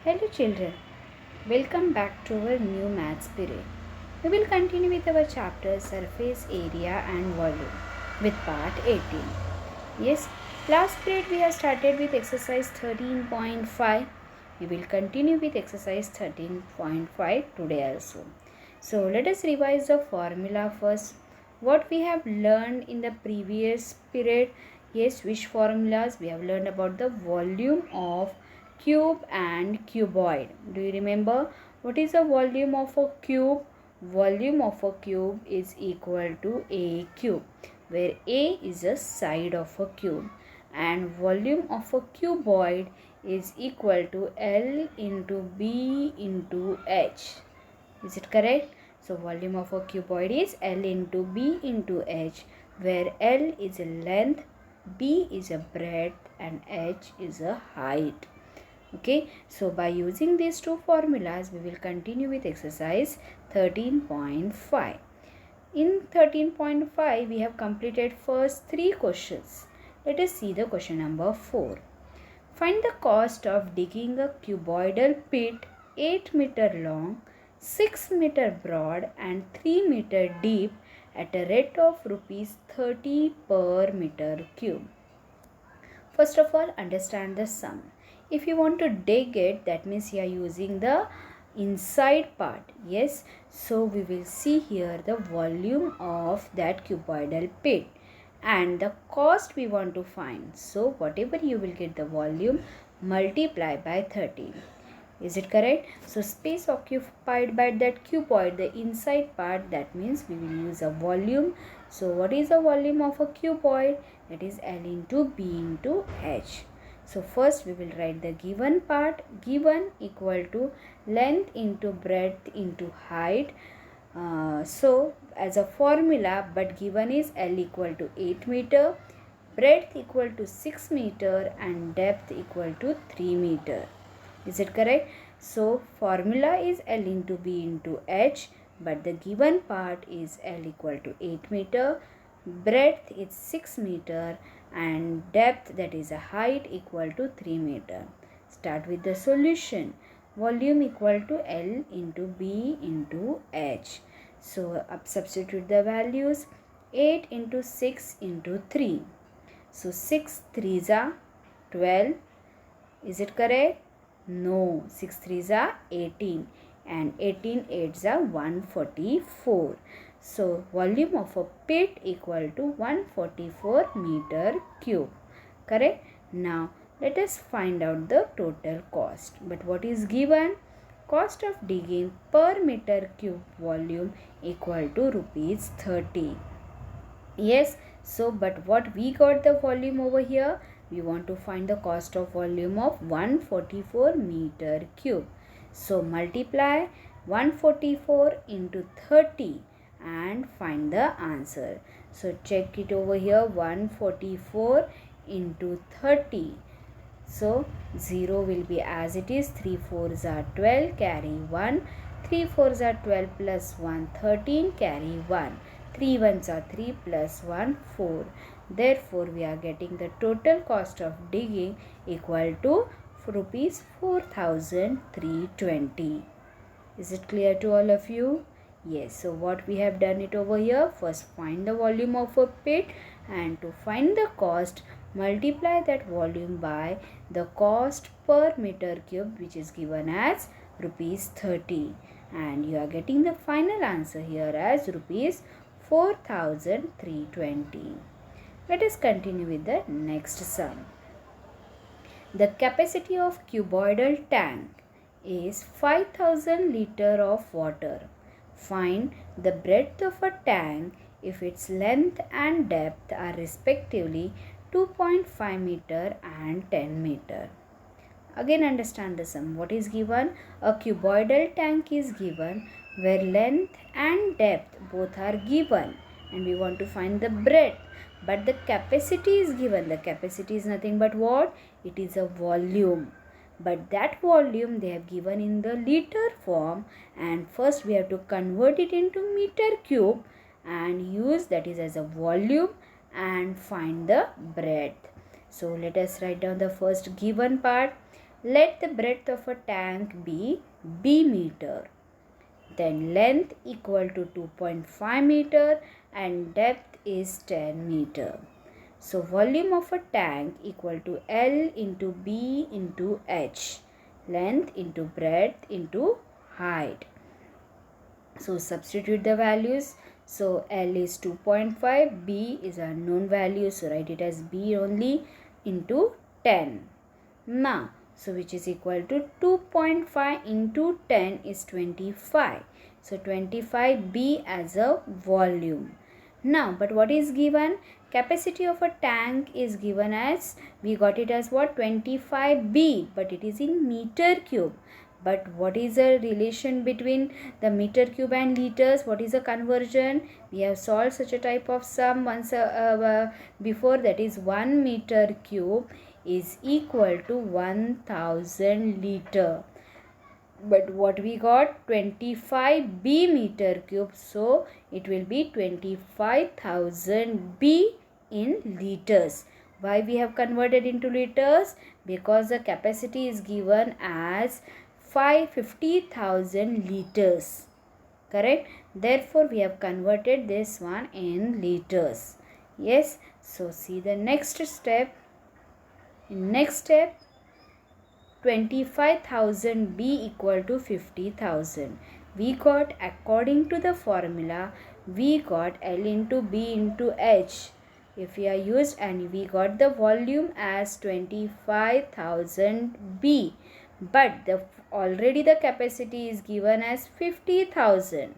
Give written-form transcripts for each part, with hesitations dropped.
Hello children, welcome back to our new maths period. We will continue with our chapter surface area and volume with part 18. Yes, last period we have started with exercise 13.5. We will continue with exercise 13.5 today also. So let us revise the formula first. What we have learned in the previous period. Yes, which formulas we have learned about the volume of cube and cuboid. Do you remember what is the volume of a cube? Volume of a cube is equal to a cube, where a is a side of a cube, and volume of a cuboid is equal to L into B into H. Is it correct? So volume of a cuboid is L into B into H, where L is a length, B is a breadth, and H is a height. Okay, so by using these two formulas, we will continue with exercise 13.5. In 13.5, we have completed first three questions. Let us see the question number 4. Find the cost of digging a cuboidal pit 8 meter long, 6 meter broad and 3 meter deep at a rate of rupees 30 per meter cube. First of all, understand the sum. If you want to dig it, that means you are using the inside part. Yes, so we will see here the volume of that cuboidal pit and the cost we want to find. So whatever you will get the volume, multiply by 30. Is it correct? So space occupied by that cuboid, the inside part, that means we will use a volume. So what is the volume of a cuboid? That is L into B into H. So first we will write the given part. Given equal to length into breadth into height. So as a formula, but given is L equal to 8 meter, breadth equal to 6 meter and depth equal to 3 meter. Is it correct? So formula is L into B into H, but the given part is L equal to 8 meter, breadth is 6 meter and depth, that is a height, equal to 3 meter. Start with the solution. Volume equal to L into B into H. So substitute the values. 8 into 6 into 3. So 6 3s are 12. Is it correct? No, 6 3s are 18 and 18 8s are 144. So volume of a pit equal to 144 meter cube. Correct? Now let us find out the total cost. But what is given? Cost of digging per meter cube volume equal to rupees 30. Yes, so but what we got the volume over here? We want to find the cost of volume of 144 meter cube. So multiply 144 into 30 and find the answer. So check it over here, 144 into 30. So 0 will be as it is, 3 4s are 12, carry 1, 3 4s are 12 plus 1, 13, carry 1. 3 ones are 3 plus 1, 4. Therefore, we are getting the total cost of digging equal to rupees 4,320. Is it clear to all of you? Yes. So, what we have done it over here, first find the volume of a pit, and to find the cost, multiply that volume by the cost per meter cube, which is given as rupees 30. And you are getting the final answer here as rupees 4,320. Let us continue with the next sum. The capacity of cuboidal tank is 5,000 liter of water. Find the breadth of a tank if its length and depth are respectively 2.5 meter and 10 meter. Again understand the sum. What is given? A cuboidal tank is given where length and depth both are given, and we want to find the breadth, but the capacity is given. The capacity is nothing but what? It is a volume, but that volume they have given in the liter form, and first we have to convert it into meter cube and use that is as a volume and find the breadth. So let us write down the first given part. Let the breadth of a tank be B meter. Then length equal to 2.5 meter and depth is 10 meter. So volume of a tank equal to L into B into H. Length into breadth into height. So substitute the values. So L is 2.5, B is a unknown value. So write it as B only into 10. Now, so which is equal to 2.5 into 10 is 25. So 25 B as a volume. Now, but what is given? Capacity of a tank is given as, we got it as what? 25 B, but it is in meter cube. But what is the relation between the meter cube and liters? What is the conversion? We have solved such a type of sum once before, that is 1 meter cube is equal to 1000 liter. But what we got? 25 B meter cube. So it will be 25,000 B in liters. Why we have converted into liters? Because the capacity is given as 50,000 liters. Correct? Therefore, we have converted this one in liters. Yes. So see the next step. In next step, 25,000 B equal to 50,000. We got, according to the formula, we got L into B into H. If we are used, and we got the volume as 25,000 B. But already the capacity is given as 50,000.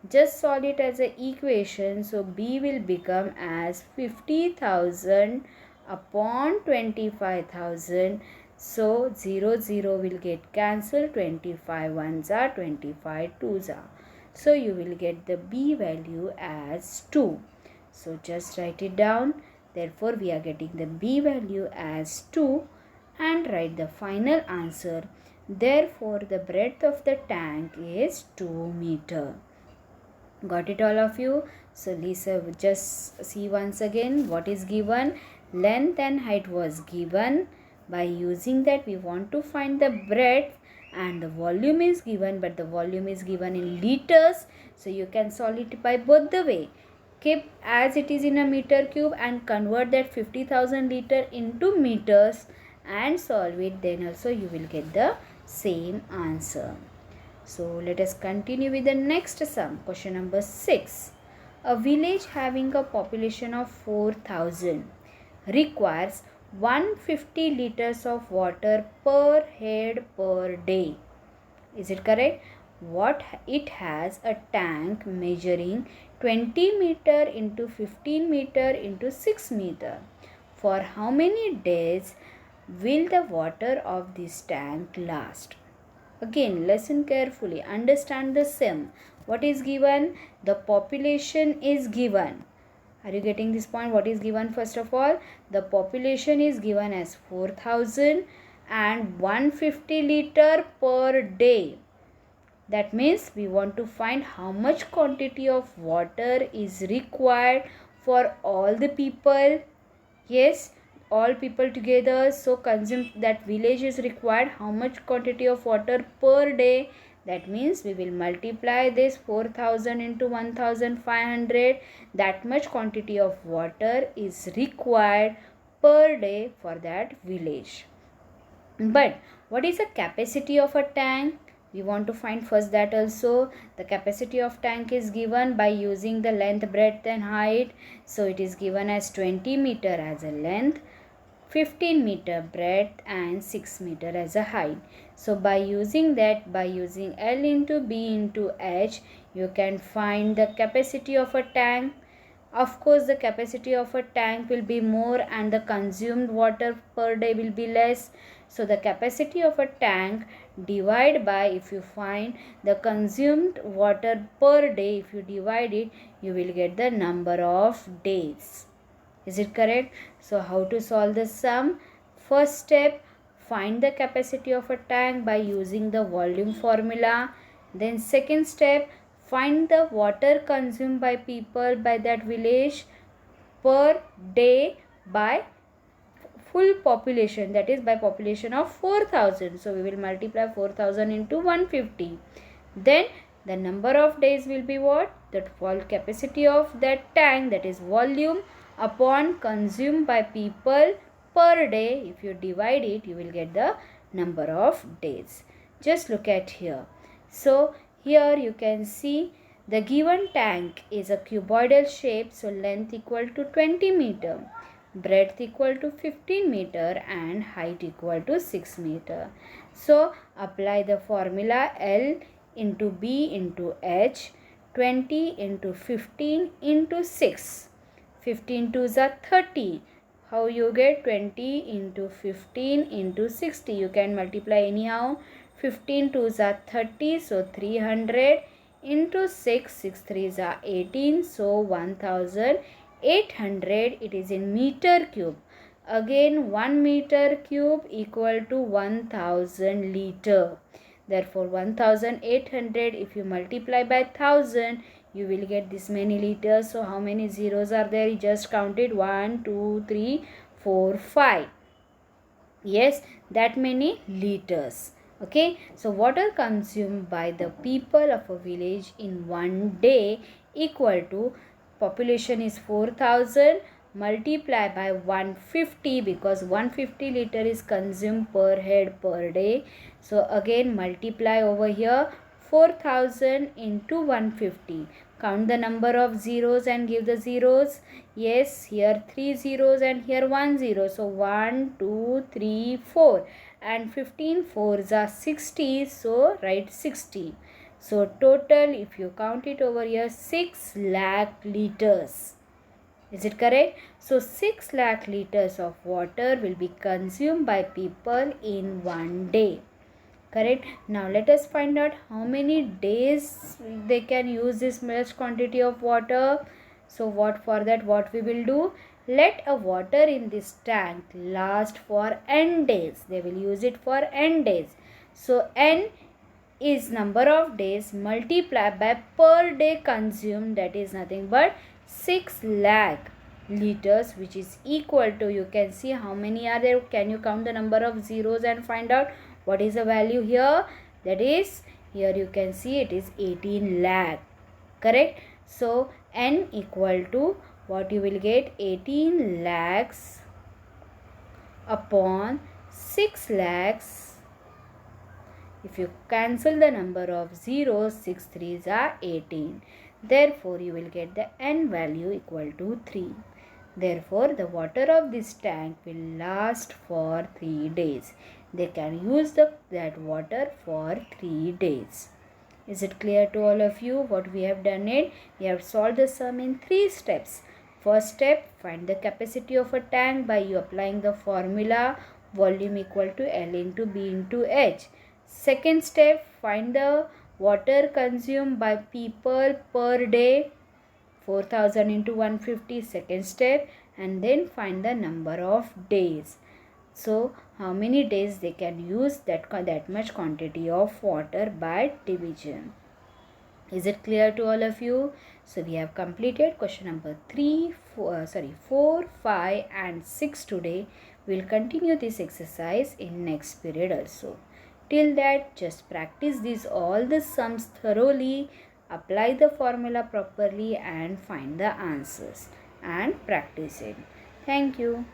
Just solve it as an equation. So B will become as 50,000 upon 25,000. So 0 will get cancelled. 25 ones are 25 twos are. So you will get the B value as 2. So just write it down. Therefore we are getting the B value as 2 and write the final answer. Therefore the breadth of the tank is 2 meter. Got it all of you? So Lisa, just see once again what is given. Length and height was given. By using that, we want to find the breadth, and the volume is given, but the volume is given in liters. So you can solve it by both the way. Keep as it is in a meter cube and convert that 50,000 liter into meters and solve it. Then also you will get the same answer. So let us continue with the next sum. Question number 6. A village having a population of 4,000 requires 150 liters of water per head per day. Is it correct? What it has a tank measuring 20 meter into 15 meter into 6 meter. For how many days will the water of this tank last? Again, listen carefully. Understand the sum. What is given? The population is given. Are you getting this point? What is given first of all? The population is given as 4,000 and 150 liter per day. That means we want to find how much quantity of water is required for all the people. Yes, all people together. So consume, that village is required how much quantity of water per day. That means we will multiply this 4,000 into 1,500. That much quantity of water is required per day for that village. But what is the capacity of a tank? We want to find first that also. The capacity of tank is given by using the length, breadth and height. So it is given as 20 meter as a length, 15 meter breadth and 6 meter as a height. So by using that, by using L into B into H, you can find the capacity of a tank. Of course, the capacity of a tank will be more and the consumed water per day will be less. So the capacity of a tank divide by, if you find the consumed water per day, if you divide it, you will get the number of days. Is it correct? So how to solve the sum? First step, find the capacity of a tank by using the volume formula. Then second step, find the water consumed by people by that village per day by full population, that is by population of 4000. So we will multiply 4000 into 150. Then the number of days will be what? The whole capacity of that tank, that is volume, upon consumed by people per day. If you divide it, you will get the number of days. Just look at here. So here you can see the given tank is a cuboidal shape. So length equal to 20 meter, breadth equal to 15 meter and height equal to 6 meter. So apply the formula L into B into H, 20 into 15 into 6. 15 2s are 30. How you get 20 into 15 into 60? You can multiply anyhow. 15 2s are 30. So 300 into 6. 6 3s are 18. So 1800. It is in meter cube. Again 1 meter cube equal to 1000 liter. Therefore 1800, if you multiply by 1000, you will get this many liters. So how many zeros are there? You just counted 1, 2, 3, 4, 5. Yes, that many liters. Okay, so water consumed by the people of a village in one day equal to, population is 4000, multiply by 150, because 150 liter is consumed per head per day. So again multiply over here 4000 into 150. Count the number of zeros and give the zeros. Yes, here 3 zeros and here 1 zero. So 1, 2, 3, 4. And 15 fours are 60. So write 60. So total, if you count it over here, 6 lakh liters. Is it correct? So 6 lakh liters of water will be consumed by people in one day. Correct. Now let us find out how many days they can use this much quantity of water. So what we will do? Let a water in this tank last for n days. They will use it for n days. So n is number of days multiplied by per day consumed, that is nothing but 6 lakh liters, which is equal to, you can see how many are there. Can you count the number of zeros and find out what is the value here? That is, here you can see it is 18 lakh. Correct? So n equal to what you will get? 18 lakhs upon 6 lakhs. If you cancel the number of zeros, 6 3s are 18. Therefore, you will get the n value equal to 3. Therefore, the water of this tank will last for 3 days. They can use that water for 3 days. Is it clear to all of you what we have done it? We have solved the sum in 3 steps. First step, find the capacity of a tank by you applying the formula volume equal to L into B into H. Second step, find the water consumed by people per day, 4000 into 150, second step, and then find the number of days. So how many days they can use that much quantity of water by division. Is it clear to all of you? So we have completed question number 4, 5 and 6 today. We will continue this exercise in next period also. Till that, just practice these all the sums thoroughly, apply the formula properly and find the answers and practice it. Thank you.